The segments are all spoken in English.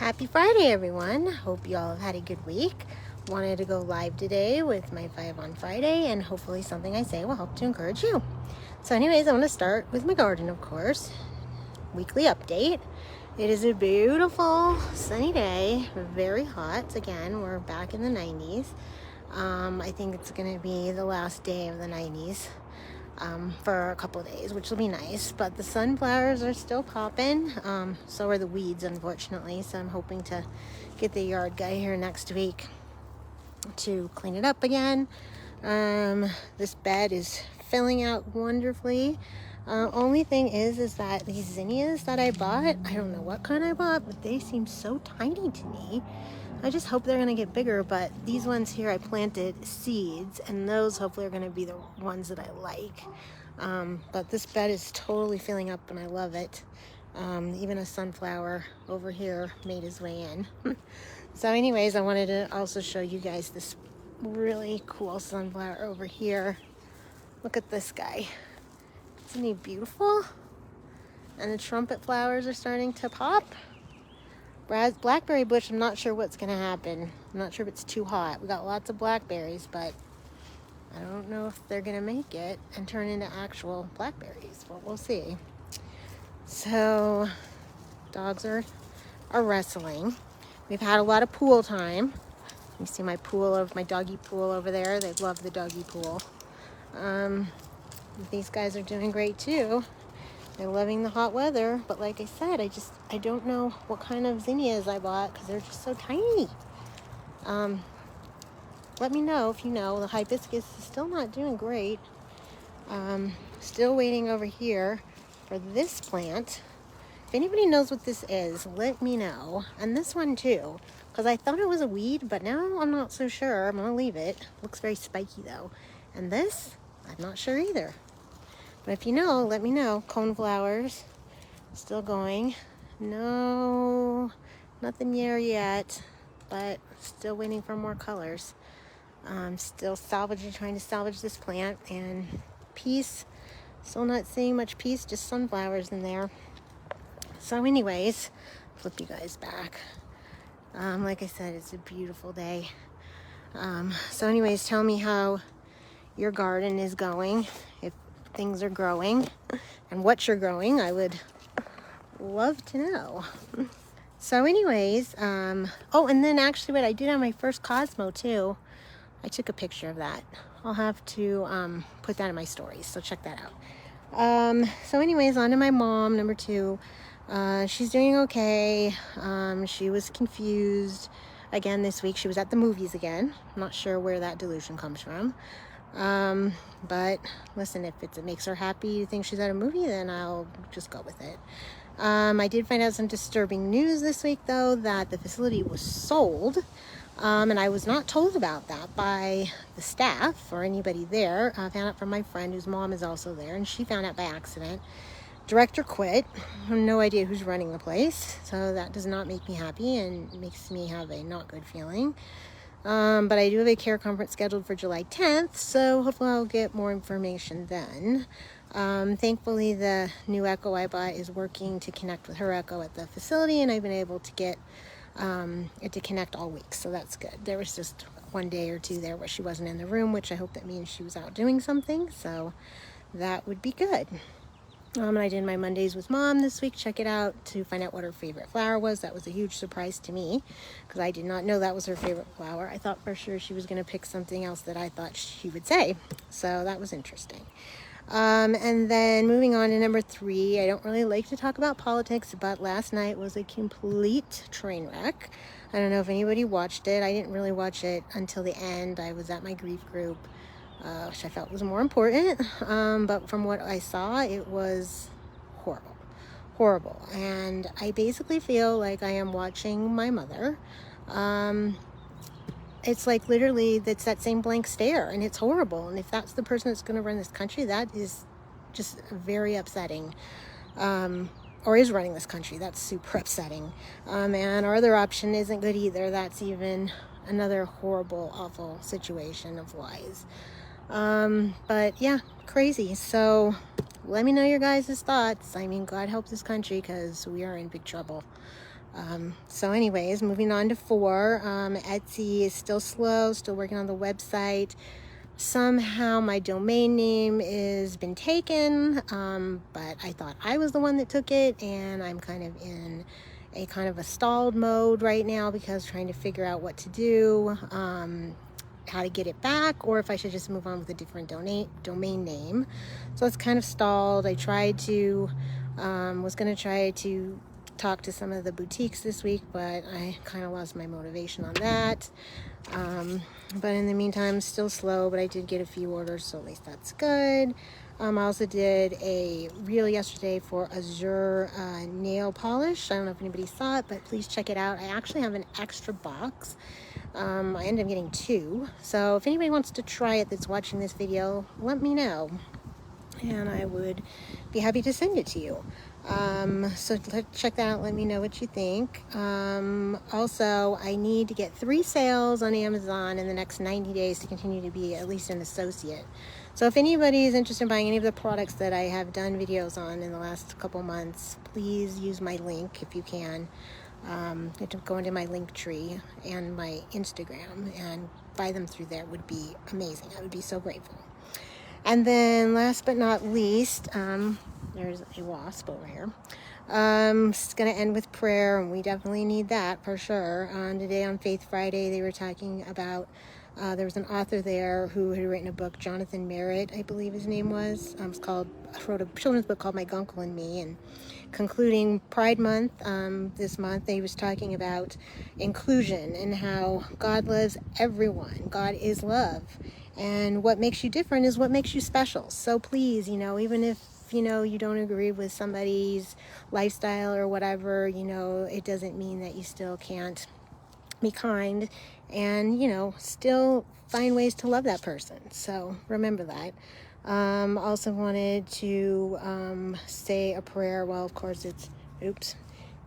Happy Friday, everyone. Hope you all have had a good week. Wanted to go live today with my 5 on Friday, and hopefully something I say will help to encourage you. So anyways, I'm going to start with my garden, of course. Weekly update. It is a beautiful sunny day, very hot. Again, we're back in the 90s. I think it's going to be the last day of the 90s. For a couple of days, which will be nice, but the sunflowers are still popping. So are the weeds, unfortunately, so I'm hoping to get the yard guy here next week to clean it up again. This bed is filling out wonderfully. Only thing is that these zinnias that I bought, I don't know what kind I bought, but they seem so tiny to me. I just hope they're gonna get bigger, but these ones here I planted seeds, and those hopefully are gonna be the ones that I like. But this bed is totally filling up and I love it. Even a sunflower over here made his way in. So anyways, I wanted to also show you guys this really cool sunflower over here. Look at this guy. Isn't he beautiful? And the trumpet flowers are starting to pop. Blackberry bush, I'm not sure what's going to happen. I'm not sure if it's too hot. We got lots of blackberries, but I don't know if they're going to make it and turn into actual blackberries. But we'll see. So, dogs are wrestling. We've had a lot of pool time. You see my doggy pool over there. They love the doggy pool. These guys are doing great too. They're loving the hot weather, but like I said, I don't know what kind of zinnias I bought because they're just so tiny. Let me know if you know. The hibiscus is still not doing great. Still waiting over here for this plant. If anybody knows what this is, let me know. And this one too, because I thought it was a weed, but now I'm not so sure. I'm gonna leave it. Looks very spiky though. And this, I'm not sure either. But if you know, let me know. Coneflowers, still going. No, nothing there yet, but still waiting for more colors. Still trying to salvage this plant. And peace, still not seeing much peace, just sunflowers in there. So anyways, flip you guys back. Like I said, it's a beautiful day. So anyways, tell me how your garden is going, if things are growing, and what you're growing. I would love to know. So anyways, oh, and then actually what I did on my first Cosmo too, I took a picture of that. I'll have to put that in my stories, so check that out. So anyways, on to my mom, number 2. She's doing okay. She was confused again this week. She was at the movies again. I'm not sure where that delusion comes from. But listen, if it makes her happy to think she's at a movie, then I'll just go with it. I did find out some disturbing news this week though, that the facility was sold. And I was not told about that by the staff or anybody there. I found out from my friend whose mom is also there, and she found out by accident. Director quit. I have no idea who's running the place, so that does not make me happy and makes me have a not good feeling. But I do have a care conference scheduled for July 10th, so hopefully I'll get more information then. Thankfully, the new Echo I bought is working to connect with her Echo at the facility, and I've been able to get it to connect all week, so that's good. There was just one day or two there where she wasn't in the room, which I hope that means she was out doing something, so that would be good. And I did my Mondays with Mom this week. Check it out to find out what her favorite flower was. That was a huge surprise to me because I did not know that was her favorite flower. I thought for sure she was going to pick something else that I thought she would say. So that was interesting. And then moving on to number 3, I don't really like to talk about politics, but last night was a complete train wreck. I don't know if anybody watched it. I didn't really watch it until the end. I was at my grief group, which I felt was more important. But from what I saw, it was horrible. And I basically feel like I am watching my mother. It's like literally it's that same blank stare, and it's horrible. And if that's the person that's going to run this country, that is just very upsetting. Or is running this country. That's super upsetting. And our other option isn't good either. That's even another horrible, awful situation of lies. But yeah, crazy. So let me know your guys' thoughts. I mean, God help this country because we are in big trouble. So anyways, moving on to 4. Etsy is still slow, still working on the website. Somehow my domain name has been taken, but I thought I was the one that took it, and I'm kind of in a kind of a stalled mode right now because trying to figure out what to do, how to get it back, or if I should just move on with a different domain name. So it's kind of stalled. I tried to, was going to try to talk to some of the boutiques this week, but I kind of lost my motivation on that. But in the meantime, still slow, but I did get a few orders, so at least that's good. I also did a reel yesterday for Azure nail polish. I don't know if anybody saw it, but please check it out. I actually have an extra box. I ended up getting 2. So if anybody wants to try it that's watching this video, let me know, and I would be happy to send it to you. So check that out. Let me know what you think. Also, I need to get 3 sales on Amazon in the next 90 days to continue to be at least an associate. So if anybody is interested in buying any of the products that I have done videos on in the last couple months, please use my link if you can. To go into my link tree and my Instagram and buy them through there would be amazing. I would be so grateful. And then last but not least, there's a wasp over here. It's going to end with prayer, and we definitely need that for sure. Today on Faith Friday, they were talking about, there was an author there who had written a book, Jonathan Merritt, I believe his name was. Wrote a children's book called My Gunkle and Me, and concluding Pride Month, this month, he was talking about inclusion and how God loves everyone. God is love. And what makes you different is what makes you special. So please, even if, you don't agree with somebody's lifestyle or whatever, it doesn't mean that you still can't be kind and, still find ways to love that person. So remember that. Also wanted to say a prayer. Well, of course, it's,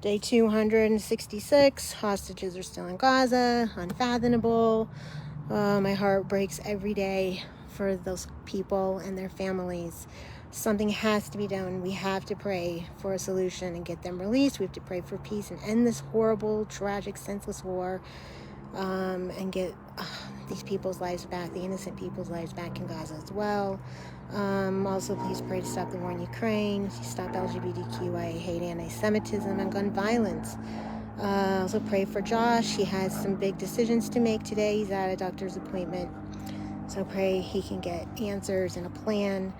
day 266. Hostages are still in Gaza. Unfathomable. My heart breaks every day for those people and their families. Something has to be done. We have to pray for a solution and get them released. We have to pray for peace and end this horrible, tragic, senseless war, and get these people's lives back, the innocent people's lives back in Gaza as well. Also, please pray to stop the war in Ukraine, stop LGBTQIA hate, anti-Semitism, and gun violence. Also pray for Josh. He has some big decisions to make today. He's at a doctor's appointment. So pray he can get answers and a plan.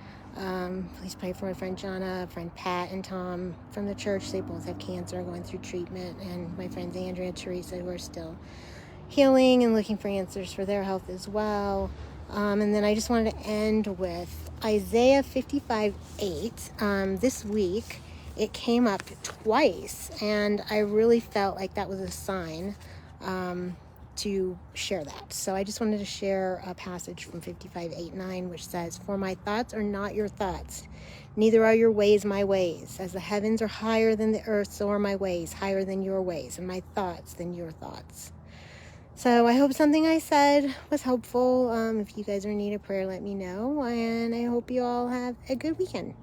Please pray for my friend Jonna, friend Pat, and Tom from the church. They both have cancer, going through treatment. And my friends Andrea and Teresa, who are still healing and looking for answers for their health as well. And then I just wanted to end with Isaiah 55:8. This week, it came up twice, and I really felt like that was a sign to share that. So I just wanted to share a passage from 55:8-9, which says, "For my thoughts are not your thoughts, neither are your ways my ways. As the heavens are higher than the earth, so are my ways higher than your ways, and my thoughts than your thoughts." So I hope something I said was helpful. If you guys are in need of prayer, let me know, and I hope you all have a good weekend.